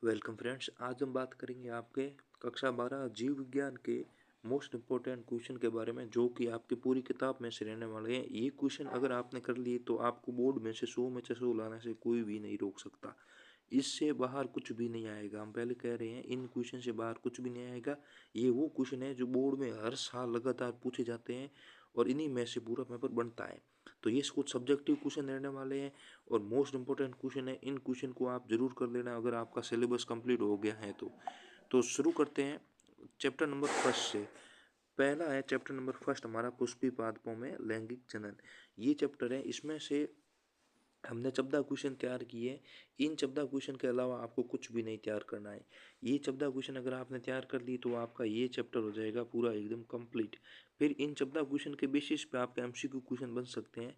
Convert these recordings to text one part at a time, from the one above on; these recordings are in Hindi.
Welcome friends. आज हम बात करेंगे आपके कक्षा 12 जीव विज्ञान के मोस्ट इम्पोर्टेंट क्वेश्चन के बारे में, जो कि आपकी पूरी किताब में से रहने वाले हैं। ये क्वेश्चन अगर आपने कर लिए तो आपको बोर्ड में से 100 में से 100 लाने से कोई भी नहीं रोक सकता। इससे बाहर कुछ भी नहीं आएगा। हम पहले कह रहे हैं, इन क्वेश्चन से बाहर कुछ भी नहीं आएगा। ये वो क्वेश्चन है जो बोर्ड में हर साल लगातार पूछे जाते हैं और इन्हीं में से पूरा पेपर बनता है। तो ये कुछ सब्जेक्टिव क्वेश्चन रहने वाले हैं और मोस्ट इंपॉर्टेंट क्वेश्चन है। इन क्वेश्चन को आप जरूर कर लेना अगर आपका सिलेबस कंप्लीट हो गया है तो शुरू करते हैं चैप्टर नंबर फर्स्ट से। पहला है चैप्टर नंबर फर्स्ट हमारा पुष्पी पादपों में लैंगिक जनन। ये चैप्टर है। इसमें से हमने 14 क्वेश्चन तैयार किए। इन 14 क्वेश्चन के अलावा आपको कुछ भी नहीं तैयार करना है। ये 14 क्वेश्चन अगर आपने तैयार कर ली तो आपका ये चैप्टर हो जाएगा पूरा एकदम कंप्लीट। फिर इन 14 क्वेश्चन के बेसिस पे आपके एमसीक्यू क्वेश्चन बन सकते हैं।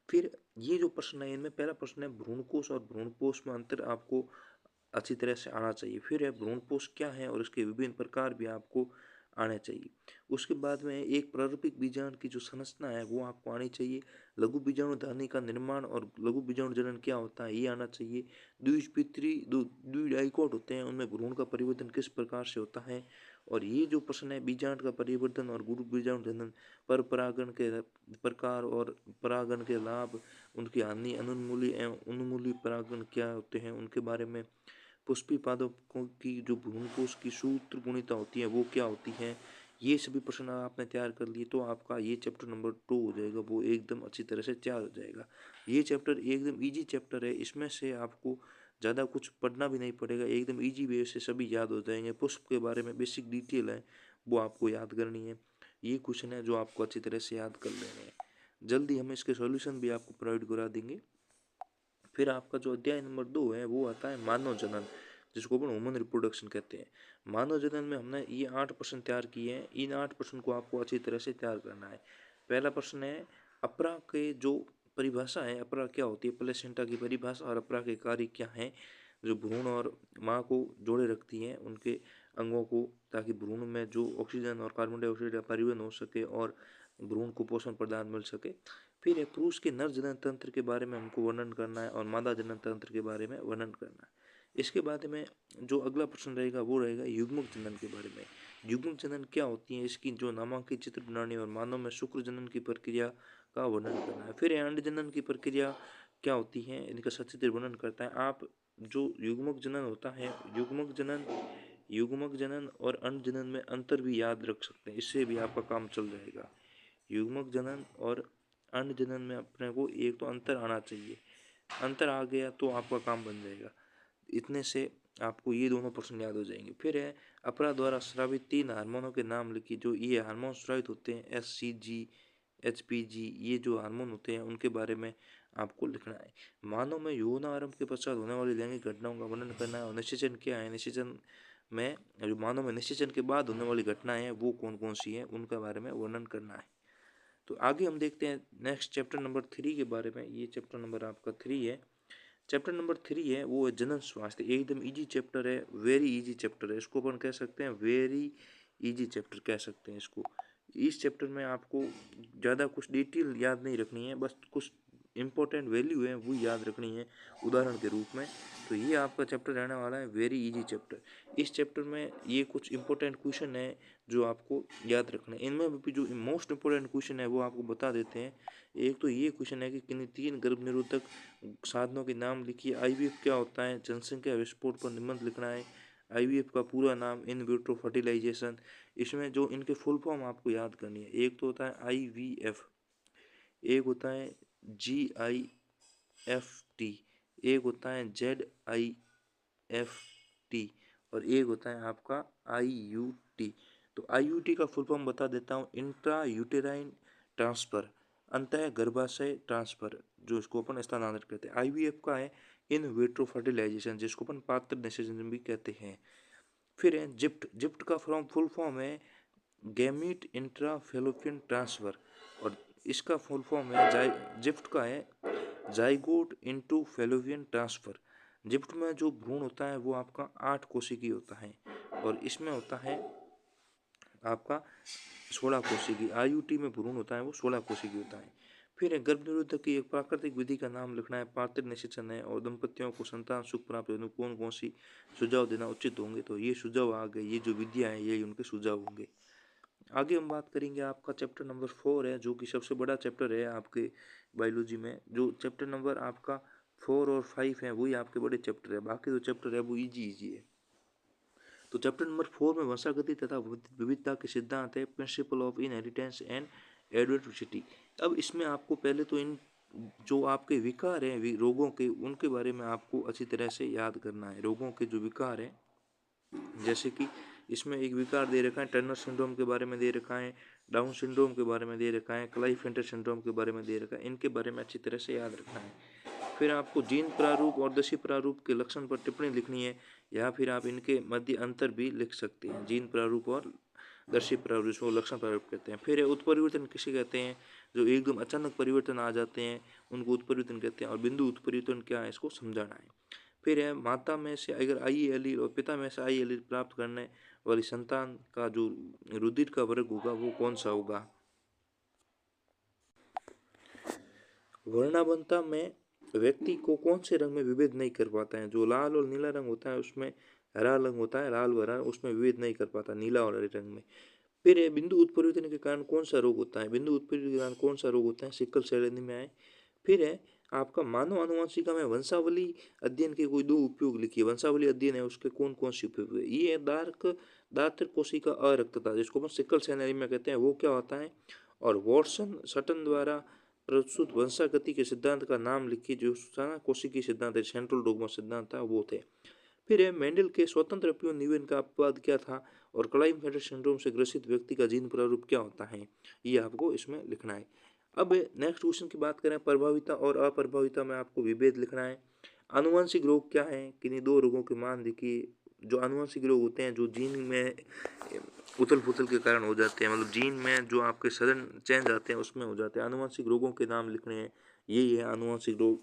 फिर ये जो प्रश्न है, इनमें पहला प्रश्न है भ्रूणकोश और भ्रूणपोष में अंतर आपको अच्छी तरह से आना चाहिए। फिर है भ्रूणपोष क्या है और इसके विभिन्न प्रकार भी आपको आने चाहिए। उसके बाद में एक प्रारूपिक बीजाणु की जो संरचना है वो आपको आनी चाहिए। लघु बीजाणु धानी का निर्माण और लघु बीजाणु जनन क्या होता है ये आना चाहिए। द्विबीजपत्री द्विडाइकोट होते हैं, उनमें भ्रूण का परिवर्तन किस प्रकार से होता है। और ये जो प्रश्न है बीजांड का परिवर्तन और गुरु बीजाणु जनन, पर परागण के प्रकार और परागण के लाभ, उनकी हानि, अनुन्मूली एवं उन्मूली परागण क्या होते हैं उनके बारे में, पुष्पी पादपों की जो भ्रूणकोश की सूत्र गुणिता होती है वो क्या होती है। ये सभी प्रश्न आपने तैयार कर लिए तो आपका ये चैप्टर नंबर 2 हो जाएगा, वो एकदम अच्छी तरह से तैयार हो जाएगा। ये चैप्टर एकदम इजी चैप्टर है। इसमें से आपको ज़्यादा कुछ पढ़ना भी नहीं पड़ेगा, एकदम इजी वे से सभी याद हो जाएंगे। पुष्प के बारे में बेसिक डिटेल है वो आपको याद करनी है। ये क्वेश्चन है जो आपको अच्छी तरह से याद कर लेने हैं। जल्दी हम इसके सॉल्यूशन भी आपको प्रोवाइड करा देंगे। फिर आपका जो अध्याय नंबर 2 है वो आता है मानव जनन, जिसको अपन ह्यूमन रिप्रोडक्शन कहते हैं। मानव जनन में हमने ये 8 प्रश्न तैयार किए हैं। इन 8 प्रश्न को आपको अच्छी तरह से तैयार करना है। पहला प्रश्न है अपरा के जो परिभाषा है, अपरा क्या होती है, प्लेसेंटा की परिभाषा और अपरा के कार्य क्या हैं। जो भ्रूण और माँ को जोड़े रखती हैं उनके अंगों को, ताकि भ्रूण में जो ऑक्सीजन और कार्बन डाइऑक्साइड का परिवहन हो सके और भ्रूण को पोषण प्रदान मिल सके। फिर है पुरुष के नर जनन तंत्र के बारे में हमको वर्णन करना है और मादा जनन तंत्र के बारे में वर्णन करना है। इसके बाद में जो अगला प्रश्न रहेगा वो रहेगा युग्मक जनन के बारे में। युग्मक जनन क्या होती है, इसकी जो नामांकित चित्र बनाने और मानव में शुक्र जनन की प्रक्रिया का वर्णन करना है। फिर अंड जनन की प्रक्रिया क्या होती है, इनका सचित्र वर्णन करता है। आप जो युग्मक जनन होता है, युग्मक जनन और अंड जनन में अंतर भी याद रख सकते हैं, इससे भी आपका काम चल जाएगा। युग्मक जनन और अंड जनन में अपने को एक तो अंतर आना चाहिए, अंतर आ गया तो आपका काम बन जाएगा। इतने से आपको ये दोनों प्रश्न याद हो जाएंगे। फिर है अपरा द्वारा स्रावित 3 हार्मोनों के नाम लिखिए। जो ये हार्मोन स्रावित होते हैं SCG, HPG, ये जो हार्मोन होते हैं उनके बारे में आपको लिखना है। मानव में यौन आरंभ के पश्चात होने वाली लैंगिक घटनाओं का वर्णन करना है। और निषेचन क्या है, निषेचन में जो मानव में निषेचन के बाद होने वाली घटनाएं हैं वो कौन कौन सी हैं उनके बारे में वर्णन करना है। तो आगे हम देखते हैं नेक्स्ट चैप्टर नंबर 3 के बारे में। ये चैप्टर नंबर आपका 3 है। चैप्टर नंबर 3 है वो है जनन स्वास्थ्य। एकदम इजी चैप्टर है, वेरी इजी चैप्टर है। इसको अपन कह सकते हैं वेरी इजी चैप्टर कह सकते हैं इसको। इस चैप्टर में आपको ज़्यादा कुछ डिटेल याद नहीं रखनी है, बस कुछ इंपॉर्टेंट वैल्यू है वो याद रखनी है उदाहरण के रूप में। तो ये आपका चैप्टर रहने वाला है वेरी इजी चैप्टर। इस चैप्टर में ये कुछ इंपॉर्टेंट क्वेश्चन है जो आपको याद रखना है। इनमें भी जो मोस्ट इंपॉर्टेंट क्वेश्चन है वो आपको बता देते हैं। एक तो ये क्वेश्चन है कि किन्हीं 3 गर्भ निरोधक साधनों के नाम लिखिए। IVF क्या होता है, जनसंख्या विस्फोट पर निबंध लिखना है। IVF का पूरा नाम इन विट्रो फर्टिलाइजेशन। इसमें जो इनके फुल फॉर्म आपको याद करनी है, एक तो होता है IVF, एक होता है GIFT, एक होता है ZIFT और एक होता है आपका IUT। तो IUT का फुल फॉर्म बता देता हूँ, इंट्रा यूटेराइन ट्रांसफर, अंतः गर्भाशय ट्रांसफर, जो इसको अपन स्थानांतरित कहते हैं। IVF का है इन विट्रो फर्टिलाइजेशन, जिसको अपन पात्र निषेचन भी कहते हैं। फिर है जिप्ट का फुल फॉर्म है गैमीट इंट्रा फैलोपियन ट्रांसफर और इसका फुल फॉर्म है जिप्ट का है जाइगोट इनटू फैलोपियन ट्रांसफर। जिप्ट में जो भ्रूण होता है वो आपका 8 कोशिकी होता है और इसमें होता है आपका 16 कोशिकी। IUT में भ्रूण होता है वो 16 कोशिकी होता है। फिर है गर्भ निरोधक की एक प्राकृतिक विधि का नाम लिखना है, पात्र निषेचन है, और दंपतियों को संतान सुख प्राप्त हेतु कौन कौन सी सुझाव देना उचित होंगे। तो ये सुझाव आ गए, ये जो विधियाँ हैं ये उनके सुझाव होंगे। आगे हम बात करेंगे आपका चैप्टर नंबर 4 है, जो कि सबसे बड़ा चैप्टर है आपके बायोलॉजी में। जो चैप्टर नंबर आपका 4 और 5 है वही आपके बड़े चैप्टर है, बाकी जो चैप्टर है वो इजी है। तो चैप्टर नंबर 4 में वंशागति तथा विविधता के सिद्धांत है, principle of inheritance and adversity. अब इसमें आपको पहले तो इन जो आपके विकार हैं रोगों के, उनके बारे में आपको अच्छी तरह से याद करना है। रोगों के जो विकार हैं, जैसे कि इसमें एक विकार दे रखा है, टर्नर सिंड्रोम के बारे में दे रखा है, डाउन सिंड्रोम के बारे में दे रखा है, क्लाइफेंटर सिंड्रोम के बारे में दे रखा है। इनके बारे में अच्छी तरह से याद रखना है। फिर आपको जीन प्रारूप और दशी प्रारूप के लक्षण पर टिप्पणी लिखनी है, या फिर आप इनके मध्य अंतर भी लिख सकते हैं। जीन प्रारूप और दर्शी प्रारूप, जिसको लक्षण प्रारूप कहते हैं। फिर उत्परिवर्तन किसे कहते हैं, जो एकदम अचानक परिवर्तन आ जाते हैं उनको उत्परिवर्तन कहते हैं। और बिंदु उत्परिवर्तन क्या है, इसको समझाना है। फिर है माता में से अगर आई एलील और पिता में से आई एलील प्राप्त करने वाली संतान का जो रुधिर का वर्ग होगा वो कौन सा होगा। वर्णाभनता में व्यक्ति को कौन से रंग में विभेद नहीं कर पाता है, जो लाल और नीला रंग होता है उसमें हरा रंग होता है, लाल भरा उसमें विभेद नहीं कर पाता नीला और हरे रंग में। फिर है बिंदु उत्परिवर्तन के कारण कौन सा रोग होता है, बिंदु उत्परिवर्तन के कारण कौन सा रोग होता है, सिकल सेल एनीमिया है। फिर है आपका मानव आनुवंशिका में वंशावली अध्ययन के कोई दो उपयोग लिखिए। वंशावली अध्ययन है उसके कौन कौन से उपयोग है। ये दात्र कोशिका अरक्तता, जिसको हम सिकल सेल एनीमिया कहते हैं, वो क्या होता है। और वॉटसन सटन द्वारा प्रस्तुत वंशागति के सिद्धांत का नाम लिखिए, जो कोशिकीय सिद्धांत है, सेंट्रल डोगमा सिद्धांत था वो थे। फिर है मेंडल के स्वतंत्र अपीवन निवेदन का अपवाद क्या था, और क्लाइफेंटर सिंड्रोम से ग्रसित व्यक्ति का जीन प्रारूप क्या होता है, ये आपको इसमें लिखना है। अब नेक्स्ट क्वेश्चन की बात करें, प्रभाविता और अप्रभाविता में आपको विभेद लिखना है। आनुवंशिक रोग क्या है, किन्हीं दो रोगों के मान देखिए। जो आनुवंशिक रोग होते हैं जो जीन में उथल पुथल के कारण हो जाते हैं, मतलब जीन में जो आपके सडन चेंज आते हैं उसमें हो जाते हैं। आनुवंशिक रोगों के नाम लिखने हैं, यही है आनुवंशिक रोग।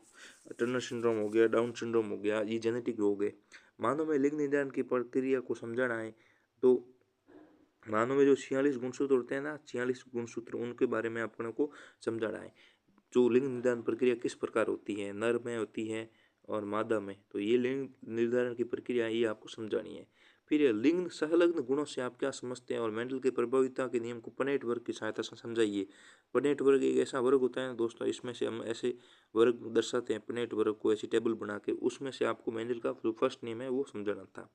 टर्नर सिंड्रोम हो गया, डाउन सिंड्रोम हो गया, ये जेनेटिक रोग है। मानव में लिंग निर्धारण की प्रक्रिया को समझाना है। तो मानव में जो 46 गुणसूत्र होते हैं ना, 46 गुणसूत्र, उनके बारे में अपने को समझाना है। जो लिंग निर्धारण प्रक्रिया किस प्रकार होती है, नर में होती है और मादा में, तो ये लिंग निर्धारण की प्रक्रिया ये आपको समझानी है। फिर लिंग संलग्न गुणों से आप क्या समझते हैं, और मेंडल के प्रभाविता के नियम को पनेट वर्ग की सहायता से समझाइए। पनेट वर्ग एक ऐसा वर्ग होता है दोस्तों, इसमें से हम ऐसे वर्ग दर्शाते हैं पनेट वर्ग को, ऐसी टेबल बना के, उसमें से आपको मेंडल का जो फर्स्ट नियम है वो समझाना था।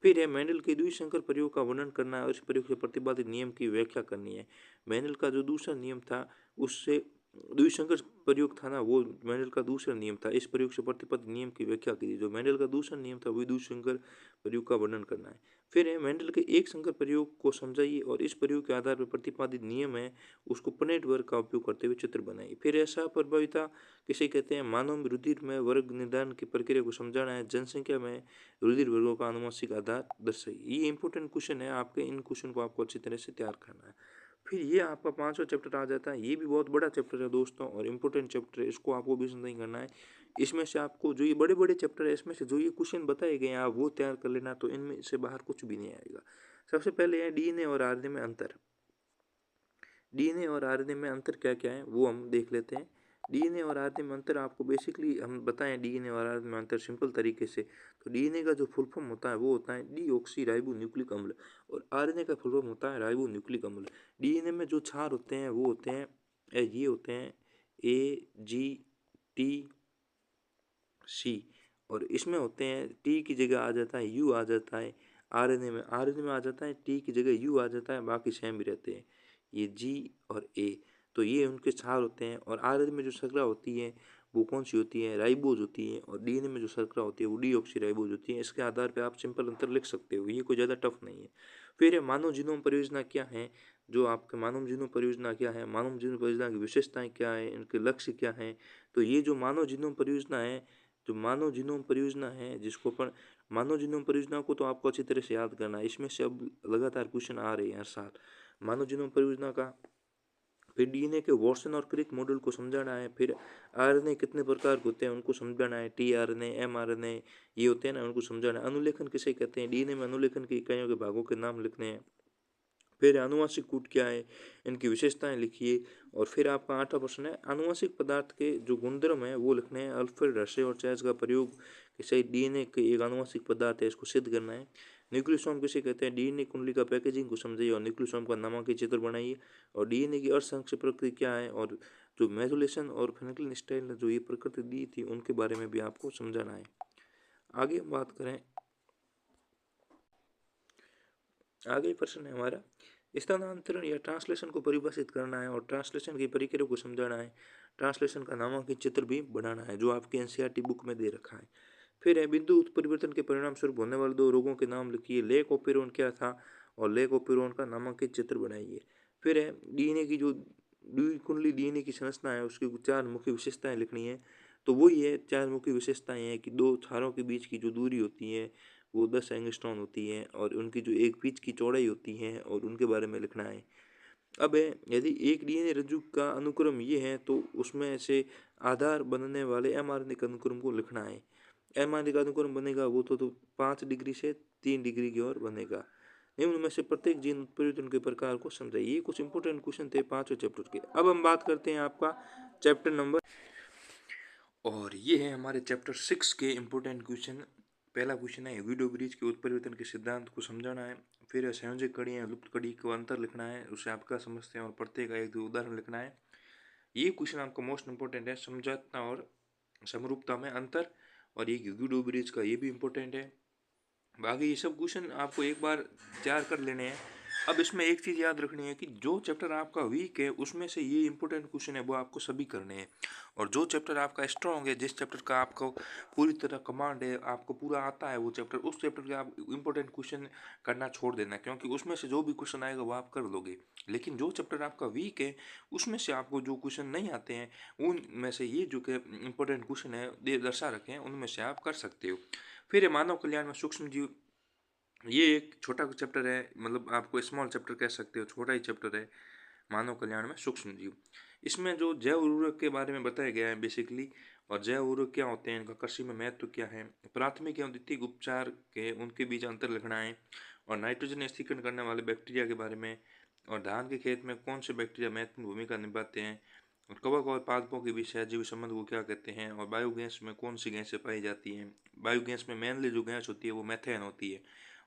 फिर है मेंडल के द्विसंकर प्रयोग का वर्णन करना है, और इस प्रयोग से प्रतिपादित नियम की व्याख्या करनी है। मेंडल का जो दूसरा नियम था उससे द्विसंकर प्रयोग था ना, वो मेंडल का दूसरा नियम था, इस प्रयोग से प्रतिपादित नियम की व्याख्या कीजिए। जो मेंडल का दूसरा नियम था वही द्विसंकर प्रयोग का वर्णन करना है। फिर है मेंडल के एक संकर प्रयोग को समझाइए, और इस प्रयोग के आधार पर प्रतिपादित नियम है उसको पनेट वर्ग का उपयोग करते हुए चित्र बनाइए। फिर ऐसा प्रभाविता किसे कहते हैं, मानव में रुधिर में वर्ग निर्धारण की प्रक्रिया को समझाना है। जनसंख्या में रुधिर वर्गों का आनुवंशिक आधार दर्शाइए। ये इंपॉर्टेंट क्वेश्चन है आपके, इन क्वेश्चन को आपको अच्छी तरह से तैयार करना है। फिर ये आपका 5वां चैप्टर आ जाता है, ये भी बहुत बड़ा चैप्टर है दोस्तों और इम्पोर्टेंट चैप्टर है, इसको आपको भी नहीं करना है। इसमें से आपको जो ये बड़े बड़े चैप्टर है इसमें से जो ये क्वेश्चन बताए गए हैं आप वो तैयार कर लेना, तो इनमें से बाहर कुछ भी नहीं आएगा। सबसे पहले है डीएनए और आरएनए में अंतर। डीएनए और आरएनए में अंतर क्या क्या है वो हम देख लेते हैं। डीएनए और आरएनए में अंतर आपको बेसिकली हम बताएं, डीएनए और आरएनए में अंतर सिंपल तरीके से। तो डीएनए का जो फुल फॉर्म होता है वो होता है डीऑक्सी राइबो न्यूक्लिक अम्ल, और आरएनए का फुल फॉर्म होता है राइबो न्यूक्लिक अम्ल। डीएनए में जो क्षार होते हैं वो होते हैं ये होते हैं AGTC, और इसमें होते हैं टी की जगह आ जाता है यू आ जाता है। आरएनए में आ जाता है टी की जगह यू आ जाता है, बाकी सेम भी रहते हैं ये जी और ए। तो ये उनके क्षार होते हैं। और आरएनए में जो शर्करा होती है वो कौन सी होती है, राइबोज होती है। और डीएनए में जो शर्करा होती है वो डीऑक्सी राइबोज होती है। इसके आधार पे आप सिंपल अंतर लिख सकते हो, ये कोई ज़्यादा टफ नहीं है। फिर मानव जीनोम परियोजना क्या है, जो आपके मानव जीनोम परियोजना क्या है, मानव जीनोम परियोजना की विशेषताएं क्या है, इनके लक्ष्य क्या है। तो ये जो मानव जीनोम परियोजना है, जो मानव जीनोम परियोजना है जिसको अपन मानव जीनोम परियोजना को तो आपको अच्छी तरह से याद करना है। इसमें से अब लगातार क्वेश्चन आ रहे हैं हर साल मानव जीनोम परियोजना का। फिर डीएनए के वॉटसन और क्रिक मॉडल को समझाना है। फिर आरएनए कितने प्रकार के होते हैं उनको समझाना है, टीआरएनए, एमआरएनए ये होते हैं ना, उनको समझाना है। अनुलेखन किसे कहते हैं, डीएनए में अनुलेखन की इकाइयों के भागों के नाम लिखने हैं। फिर आनुवंशिक कूट क्या है, इनकी विशेषताएं लिखिए। और फिर आपका 8वां प्रश्न है आनुवंशिक पदार्थ के जो गुणधर्म है वो लिखने हैं। अल्फ्रेड रसे और चैस का प्रयोग कि सही डीएनए के एक आनुवंशिक पदार्थ है, इसको सिद्ध करना है। न्यूक्लियोसोम किसे कहते हैं, डीएनए कुंडली का पैकेजिंग को समझिए और न्यूक्लियोसोम का नामांकित चित्र बनाइए। और डीएनए की अर्धसंक्षेप प्रकृति क्या है, और जो मेथुलेशन और फ्रेंकलिन ने जो ये प्रकृति दी थी उनके बारे में भी आपको समझाना है। आगे हम बात करें, आगे प्रश्न है हमारा स्थानांतरण या ट्रांसलेशन को परिभाषित करना है और ट्रांसलेशन की प्रक्रिया को समझाना है। ट्रांसलेशन का नामांकित चित्र भी बनाना है जो आपके एनसीईआरटी बुक में दे रखा है। फिर है बिंदु उत्परिवर्तन के परिणाम स्वरूप होने वाले दो रोगों के नाम लिखिए। लेक ओपेरोन क्या था और लेक ओपेरोन का नामांकित चित्र बनाइए। फिर है डीएनए की जो द्विकुंडली डीएनए की संरचना है उसकी 4 मुख्य विशेषताएं लिखनी है। तो वही है 4 मुख्य विशेषताएं हैं कि दो क्षारों के बीच की जो दूरी होती है वो 10 एंगस्ट्रॉम होती है और उनकी जो एक पिच की चौड़ाई होती है और उनके बारे में लिखना है। अब है यदि एक डीएनए रज्जु का अनुक्रम ये है तो उसमें से आधार बनने वाले एमआरएनए के अनुक्रम को लिखना है। एमआरएनए का अनुक्रम बनेगा वो तो 5 डिग्री से 3 डिग्री की ओर बनेगा। निम्न में से प्रत्येक जीन उत्परिवर्तन के प्रकार को समझाइए। ये कुछ इंपोर्टेंट क्वेश्चन थे 5वें चैप्टर के। अब हम बात करते हैं आपका चैप्टर नंबर, और ये है हमारे चैप्टर 6 के इम्पोर्टेंट क्वेश्चन। पहला क्वेश्चन है वीडियो ब्रिज के उत्परिवर्तन के सिद्धांत को समझाना है। फिर संयोजक कड़ी है लुप्त कड़ी को अंतर लिखना है, उसे आप क्या समझते हैं और प्रत्येक का एक दो उदाहरण लिखना है। ये क्वेश्चन आपका मोस्ट इंपोर्टेंट है, समझौता और समरूपता में अंतर, और ये वीडियो ब्रिज का ये भी इम्पोर्टेंट है। बाकी ये सब क्वेश्चन आपको एक बार तैयार कर लेने हैं। अब इसमें एक चीज़ याद रखनी है कि जो चैप्टर आपका वीक है उसमें से ये इंपॉर्टेंट क्वेश्चन है वो आपको सभी करने हैं, और जो चैप्टर आपका स्ट्रॉन्ग है, जिस चैप्टर का आपको पूरी तरह कमांड है, आपको पूरा आता है वो चैप्टर, उस चैप्टर के आप इंपॉर्टेंट क्वेश्चन करना छोड़ देना, क्योंकि उसमें से जो भी क्वेश्चन आएगा वो आप कर लोगे। लेकिन जो चैप्टर आपका वीक है उसमें से आपको जो क्वेश्चन नहीं आते हैं उनमें से ये जो कि इंपॉर्टेंट क्वेश्चन है दर्शा रखे हैं उनमें से आप कर सकते हो। फिर है मानव कल्याण में सूक्ष्म जीव, ये एक छोटा चैप्टर है, मतलब आपको स्मॉल चैप्टर कह सकते हो, छोटा ही चैप्टर है मानव कल्याण में सूक्ष्म जीव। इसमें जो जैव उर्वरक के बारे में बताया गया है बेसिकली, और जैव उर्वरक क्या होते हैं, इनका कृषि में महत्व क्या है, प्राथमिक एवं द्वितीयक उपचार के उनके बीच अंतर लिखना है, और नाइट्रोजन स्थिरीकरण करने वाले बैक्टीरिया के बारे में, और धान के खेत में कौन से बैक्टीरिया महत्वपूर्ण भूमिका निभाते हैं, और कवक और पादपों के बीच सहजीवी संबंध को क्या कहते हैं, और बायोगैस में कौन सी गैसें पाई जाती हैं। बायोगैस में मेनली जो गैस होती है वो मेथेन होती है,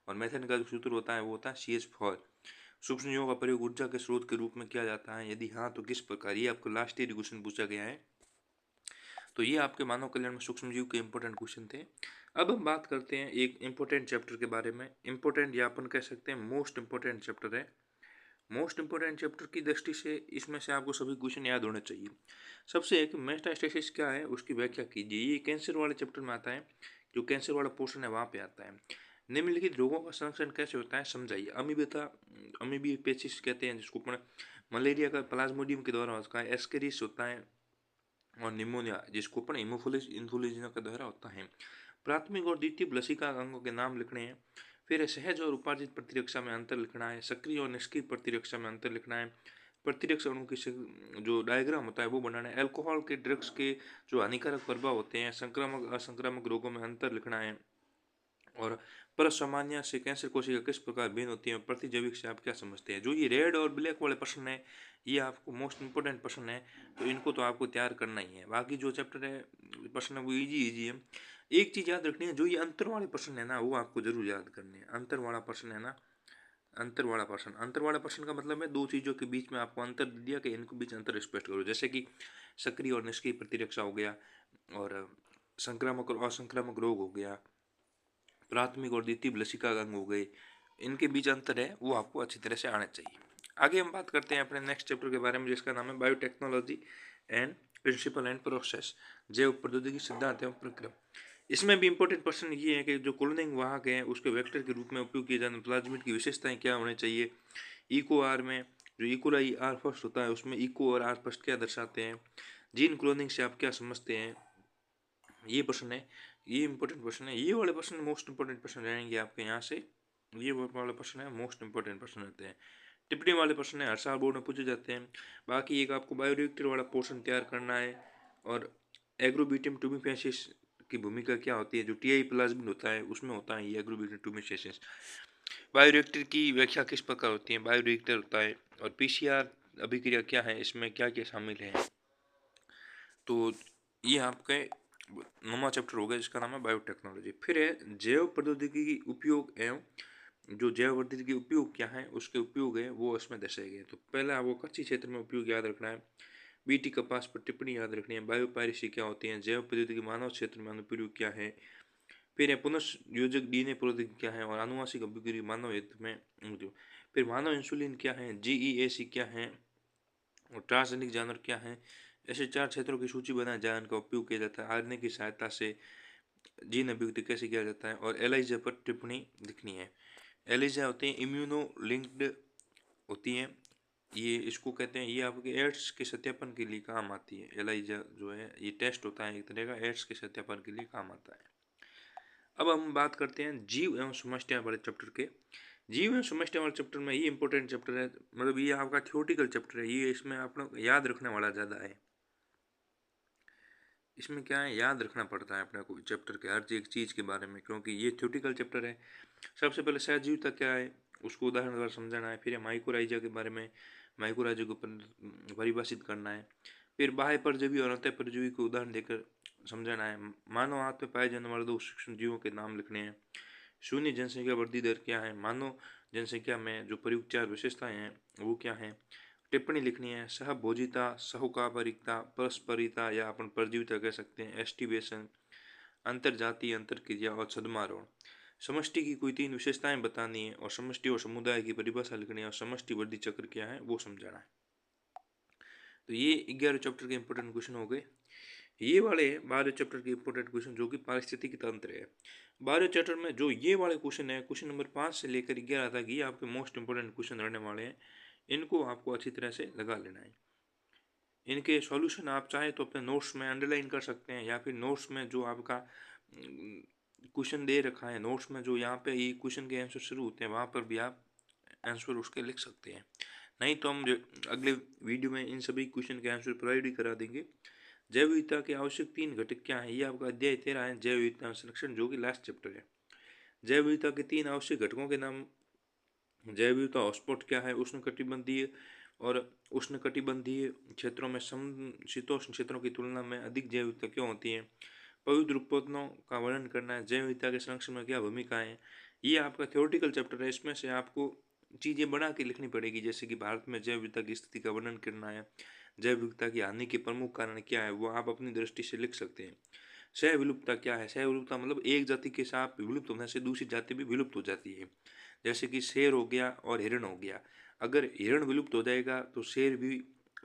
और मेथेन का जो सूत्र होता है वो होता है CH4। सूक्ष्मजीवों का प्रयोग ऊर्जा के स्रोत के रूप में किया जाता है, यदि हाँ तो किस प्रकार, ये आपको लास्ट ईयर क्वेश्चन पूछा गया है। तो ये आपके मानव कल्याण में सूक्ष्मजीव के इंपॉर्टेंट क्वेश्चन थे। अब हम बात करते हैं एक इंपॉर्टेंट चैप्टर के बारे में। इंपॉर्टेंट या अपन कह सकते हैं मोस्ट इंपॉर्टेंट चैप्टर है। मोस्ट इंपॉर्टेंट चैप्टर की दृष्टि से इसमें से आपको सभी क्वेश्चन याद होने चाहिए। सबसे एक मेटास्टेसिस क्या है उसकी व्याख्या कीजिए। ये कैंसर वाले चैप्टर में आता है, जो कैंसर वाला पोर्शन है वहाँ पे आता है। निम्नलिखित रोगों का संरक्षण कैसे होता है समझाइए। अमीबियोपेसिस कहते हैं जिसको मलेरिया का प्लाज्मोडियम के द्वारा होता है। एस्केरिस होता है, और निमोनिया जिसको अपन हिमोफिलिस इन्फ्लुएंजा का द्वारा होता है। प्राथमिक और द्वितीय लसिका अंगों के नाम लिखने हैं। फिर सहज और उपार्जित प्रतिरक्षा में अंतर लिखना है। सक्रिय और निष्क्रिय प्रतिरक्षा में अंतर लिखना है। प्रतिरक्षा अणु की जो डायग्राम होता है वो बनाना है। अल्कोहल के ड्रग्स के जो हानिकारक प्रभाव होते हैं, संक्रामक असंक्रामक रोगों में अंतर लिखना है। और परसामान्य से कैंसर कोशिका किस प्रकार भिन्न होती है, प्रतिजैविक से आप क्या समझते हैं। जो ये रेड और ब्लैक वाले प्रश्न है ये आपको मोस्ट इंपोर्टेंट प्रश्न है, तो इनको तो आपको तैयार करना ही है। बाकी जो चैप्टर है प्रश्न है वो इजी है। एक चीज़ याद रखनी है, जो ये अंतर वाले प्रश्न है ना वो आपको जरूर याद करने हैं। अंतर वाला प्रश्न है ना, अंतर वाला प्रश्न का मतलब है दो चीज़ों के बीच में आपको अंतर दिया कि इनको बीच अंतर स्पष्ट करो, जैसे कि सक्रिय और निष्क्रिय प्रतिरक्षा हो गया, और संक्रामक और असंक्रामक रोग हो गया, प्राथमिक और द्वितीय लसिका अंग हो गए, इनके बीच अंतर है वो आपको अच्छी तरह से आना चाहिए। आगे हम बात करते हैं अपने नेक्स्ट चैप्टर के बारे में जिसका नाम है biotechnology and principle and process, जैव प्रौद्योगिकी सिद्धांत एवं प्रक्रिया। इसमें भी इंपॉर्टेंट क्वेश्चन ये है कि जो क्लोनिंग वाहक है उसके वेक्टर के रूप में उपयोग किए जाने प्लाज्मिड की विशेषताएं क्या होनी चाहिए। इको आर में जो इकोलाई आर फर्स्ट होता है उसमें इको और आर फर्स्ट क्या दर्शाते हैं। जीन क्लोनिंग से आप क्या समझते हैं, ये प्रश्न है, ये इंपॉर्टेंट प्रश्न है। ये वाले प्रश्न मोस्ट इंपॉर्टेंट प्रश्न रहेंगे आपके यहाँ से। ये वाले प्रश्न है मोस्ट इंपॉर्टेंट प्रश्न रहते हैं। टिप्पणी वाले प्रश्न है हर साल बोर्ड में पूछे जाते हैं। बाकी एक आपको बायोरिएक्टर वाला पोर्शन तैयार करना है, और एग्रोबिटियम ट्यूबिफेसिस की भूमिका क्या होती है, जो टीआई प्लाज्मिड होता है उसमें होता है ये एग्रोबिटोमिसेशंस। बायोरिएक्टर की व्याख्या किस प्रकार होती है, बायोरिएक्टर होता है, और पीसीआर अभिक्रिया क्या है, इसमें क्या क्या शामिल है। तो ये आपके नौवां चैप्टर हो गया जिसका नाम है बायोटेक्नोलॉजी। फिर है जैव प्रौद्योगिकी की उपयोग एवं, जो जैव प्रौद्योगिकी के उपयोग क्या है, उसके उपयोग है वो इसमें दर्शाए गए। तो पहला वो कृषि क्षेत्र में उपयोग याद रखना है, बीटी कपास पर टिप्पणी याद रखनी है, बायोपायरेसी क्या होती है, जैव प्रौद्योगिकी मानव क्षेत्र में अनुप्रयोग क्या है, फिर है पुनर्योजक डीएनए प्रौद्योगिकी क्या है, और आनुवांशिक अभिक्रिया मानव हित में उपयोग। फिर मानव इंसुलिन क्या है, जीईएसी क्या है, और ट्रांसजेनिक जानवर क्या है। ऐसे 4 क्षेत्रों की सूची बनाए जहाँ इनका उपयोग किया जाता है। आरएनए की सहायता से जीन अभिव्यक्ति कैसे किया जाता है, और एलाइजा पर टिप्पणी लिखनी है। एलिजा होते हैं इम्यूनो लिंक्ड होती हैं, ये इसको कहते हैं, ये आपके एड्स के सत्यापन के लिए काम आती है। एलाइजा जो है ये टेस्ट होता है एक तरह का, एड्स के सत्यापन के लिए काम आता है। अब हम बात करते हैं जीव एवं समस्या वाले चैप्टर के। जीव एवं समस्या वाले चैप्टर में ये इंपॉर्टेंट चैप्टर है, मतलब ये आपका थ्योरेटिकल चैप्टर है, ये इसमें आप लोग याद रखने वाला ज़्यादा है। इसमें क्या है, याद रखना पड़ता है अपने को चैप्टर के हर एक चीज़ के बारे में, क्योंकि ये थ्योरेटिकल चैप्टर है। सबसे पहले सहजीविता क्या है उसको उदाहरण द्वारा समझाना है। फिर माइक्रोराइजा के बारे में, माइक्रोराइजा को परिभाषित करना है। फिर बाह्य परजीवी और अंतः परजीवी को उदाहरण देकर समझाना है। मानव आंत में पाए जाने वाले 2 सूक्ष्म जीवों के नाम लिखने हैं। शून्य जनसंख्या वृद्धि दर क्या है, मानव जनसंख्या में जो प्रयुक्त 4 विशेषताएं हैं वो क्या है। टिप्पणी लिखनी है, सहभोजिता, सहुकापरिकता, परस्परिता या अपन परजीविता कह सकते हैं, एस्टिवेशन, अंतरजातीय अंतरक्रिया और छद्मारोहण। समष्टि की कोई 3 विशेषताएं बतानी है, और समष्टि और समुदाय की परिभाषा लिखनी है, और समष्टि वृद्धि चक्र क्या है वो समझाना है। तो ये 11 चैप्टर के इंपॉर्टेंट क्वेश्चन हो गए। ये वाले 12 चैप्टर के इंपॉर्टेंट क्वेश्चन जो कि पारिस्थितिकी तंत्र है, 12 चैप्टर में जो ये वाले क्वेश्चन है, क्वेश्चन नंबर 5 से लेकर 11 तक, ये आपके मोस्ट इंपॉर्टेंट क्वेश्चन रहने वाले हैं। इनको आपको अच्छी तरह से लगा लेना है। इनके सॉल्यूशन आप चाहे तो अपने नोट्स में अंडरलाइन कर सकते हैं, या फिर नोट्स में जो आपका क्वेश्चन दे रखा है, नोट्स में जो यहाँ पे ये क्वेश्चन के आंसर शुरू होते हैं वहाँ पर भी आप आंसर उसके लिख सकते हैं। नहीं तो हम अगले वीडियो में इन सभी क्वेश्चन के आंसर प्रोवाइड ही करा देंगे। जैव विविधता के आवश्यक 3 घटक क्या है, ये आपका अध्याय 13 है, जैव विविधता संरक्षण, जो कि लास्ट चैप्टर है। जैव विविधता के 3 आवश्यक घटकों के नाम। जैव विविधता हॉटस्पॉट क्या है, उष्णकटिबंधीय और उष्णकटिबंधीय क्षेत्रों में समशीतोष्ण क्षेत्रों की तुलना में अधिक जैव विविधता क्यों होती है। पवित्र उत्पादनों का वर्णन करना है, जैव विविधता के संरक्षण में क्या भूमिका है। ये आपका थ्योरेटिकल चैप्टर है, इसमें से आपको चीज़ें बना के लिखनी पड़ेगी, जैसे कि भारत में जैव विविधता की स्थिति का वर्णन करना है, जैव विविधता की हानि के प्रमुख कारण क्या है वो आप अपनी दृष्टि से लिख सकते हैं। सह विलुप्तता क्या है, सह विलुप्तता मतलब एक जाति के सांप विलुप्त होने से दूसरी जाति भी विलुप्त हो जाती है। जैसे कि शेर हो गया और हिरण हो गया, अगर हिरण विलुप्त हो जाएगा तो शेर भी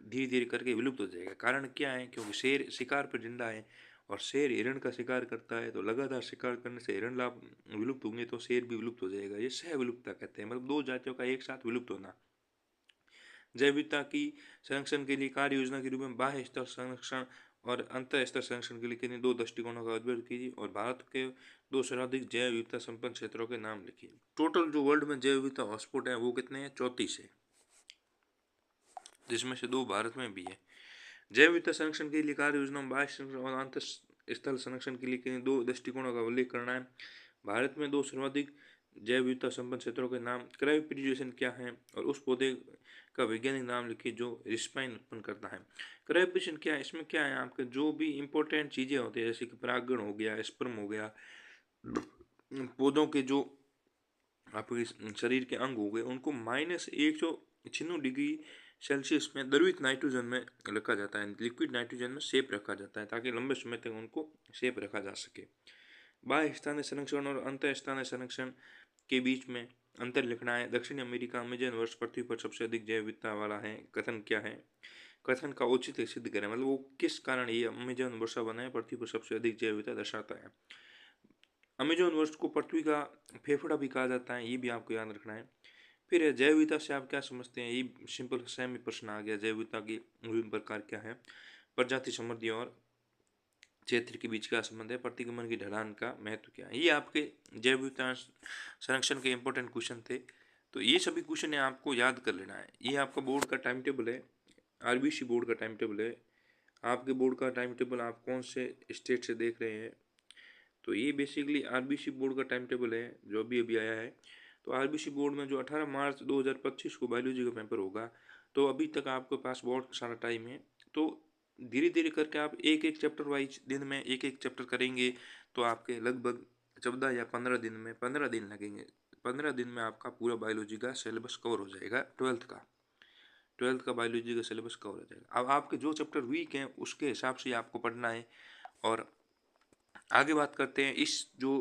धीरे धीरे करके विलुप्त हो जाएगा। कारण क्या है, क्योंकि शेर शिकार पर जिंदा है, और शेर हिरण का शिकार करता है, तो लगातार शिकार करने से हिरण लाभ विलुप्त होंगे तो शेर भी विलुप्त हो जाएगा। ये सह विलुप्तता कहते हैं, मतलब 2 जातियों का एक साथ विलुप्त होना। जैव विविधता की संरक्षण के लिए कार्य योजना के रूप में बाह्य स्तर संरक्षण और अंतर स्तर संरक्षण के लिए किन्हीं 2 दृष्टिकोणों का अध्ययन कीजिए, और भारत के 2 सर्वाधिक जैव विविधता संपन्न क्षेत्रों के नाम लिखिए। टोटल जो वर्ल्ड में जैव विविधता हॉटस्पॉट है वो कितने हैं, 34 है, जिसमें से 2 भारत में भी है। जैव विविधता संरक्षण के लिए कार्य योजना, बाह्य संरक्षण और अंतर स्थल संरक्षण के लिए किन्हीं 2 दृष्टिकोणों का उल्लेख करना है। भारत में 2 सर्वाधिक जैव विविधता संपन्न क्षेत्रों के नाम, क्रायोप्रिजर्वेशन क्या है, और उस पौधे का वैज्ञानिक नाम लिखिए जो रिस्पाइन उत्पन्न करता है। क्रायोप्रिजर्वेशन क्या है, इसमें क्या है आपके जो भी इंपॉर्टेंट चीज़ें होती है, जैसे कि परागण हो गया, स्पर्म हो गया, पौधों के जो आपके शरीर के अंग हो गए, उनको -196 डिग्री सेल्सियस में द्रवित नाइट्रोजन में रखा जाता है, लिक्विड नाइट्रोजन में सेफ रखा जाता है, ताकि लंबे समय तक उनको सेफ रखा जा सके। बाह्य स्थानीय संरक्षण और अंतर स्थानीय संरक्षण के बीच में अंतर लिखना है। दक्षिण अमेरिका अमेजन वर्ष पृथ्वी पर सबसे अधिक जैव विविधता वाला है, कथन क्या है। कथन का औचित्य सिद्ध करें, मतलब वो किस कारण ये अमेजन वर्षा वन है पृथ्वी पर सबसे अधिक जैव विविधता दर्शाता है। अमेजोन वर्ष को पृथ्वी का फेफड़ा भी कहा जाता है, ये भी आपको याद रखना है। फिर जैव विविधता से आप क्या समझते हैं, ये सिंपल सेमी प्रश्न आ गया। जैव विविधता की विभिन्न प्रकार क्या है, प्रजाति समृद्धि और क्षेत्र के बीच का संबंध है, प्रतिगमन की ढलान का महत्व क्या है। ये आपके जैव विविधता संरक्षण के इंपॉर्टेंट क्वेश्चन थे। तो ये सभी क्वेश्चन है आपको याद कर लेना है। ये आपका बोर्ड का टाइम टेबल है, आरबीसी बोर्ड का टाइम टेबल है। आपके बोर्ड का टाइम टेबल आप कौन से स्टेट से देख रहे हैं तो ये बेसिकली आरबीसी बोर्ड का टाइम टेबल है जो अभी अभी आया है। तो आरबीसी बोर्ड में जो 18 मार्च 2025 को बायोलॉजी का पेपर होगा, तो अभी तक आपके पास बहुत सारा टाइम है। तो धीरे धीरे करके आप एक एक चैप्टर वाइज दिन में एक एक चैप्टर करेंगे तो आपके लगभग 14 या 15 दिन में 15 दिन लगेंगे। 15 दिन में आपका पूरा बायोलॉजी का सिलेबस कवर हो जाएगा। ट्वेल्थ का बायोलॉजी का सिलेबस कवर हो जाएगा। अब आपके जो चैप्टर वीक हैं उसके हिसाब से आपको पढ़ना है। और आगे बात करते हैं इस जो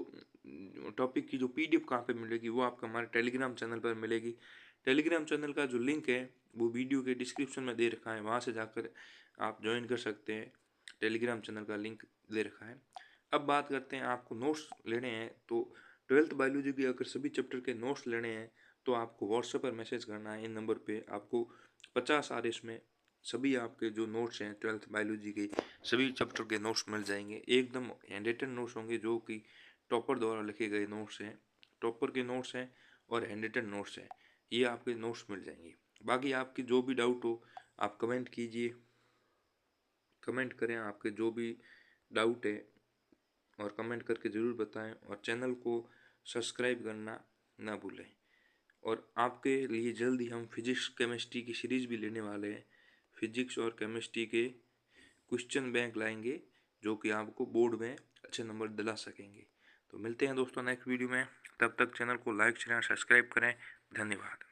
टॉपिक की जो पीडीएफ कहाँ पे मिलेगी, वो आपको हमारे टेलीग्राम चैनल पर मिलेगी। टेलीग्राम चैनल का जो लिंक है वो वीडियो के डिस्क्रिप्शन में दे रखा है, वहाँ से जाकर आप ज्वाइन कर सकते हैं। टेलीग्राम चैनल का लिंक दे रखा है। अब बात करते हैं आपको नोट्स लेने हैं, तो ट्वेल्थ बायोलॉजी के अगर सभी चैप्टर के नोट्स लेने हैं तो आपको व्हाट्सएप पर मैसेज करना है। इन नंबर पे आपको 50 आरएस में सभी आपके जो नोट्स हैं ट्वेल्थ बायोलॉजी के सभी चैप्टर के नोट्स मिल जाएंगे। एकदम हैंड रिटन नोट्स होंगे जो कि टॉपर द्वारा लिखे गए नोट्स हैं, टॉपर के नोट्स हैं और हैंड रिटन नोट्स हैं, ये आपके नोट्स मिल जाएंगे। बाकी आपकी जो भी डाउट हो आप कमेंट कीजिए, कमेंट करें आपके जो भी डाउट है और कमेंट करके ज़रूर बताएं। और चैनल को सब्सक्राइब करना ना भूलें। और आपके लिए जल्द ही हम फिजिक्स केमिस्ट्री की सीरीज़ भी लेने वाले हैं। फिजिक्स और केमिस्ट्री के क्वेश्चन बैंक लाएंगे जो कि आपको बोर्ड में अच्छे नंबर दिला सकेंगे। तो मिलते हैं दोस्तों नेक्स्ट वीडियो में, तब तक चैनल को लाइक शेयर सब्सक्राइब करें। धन्यवाद।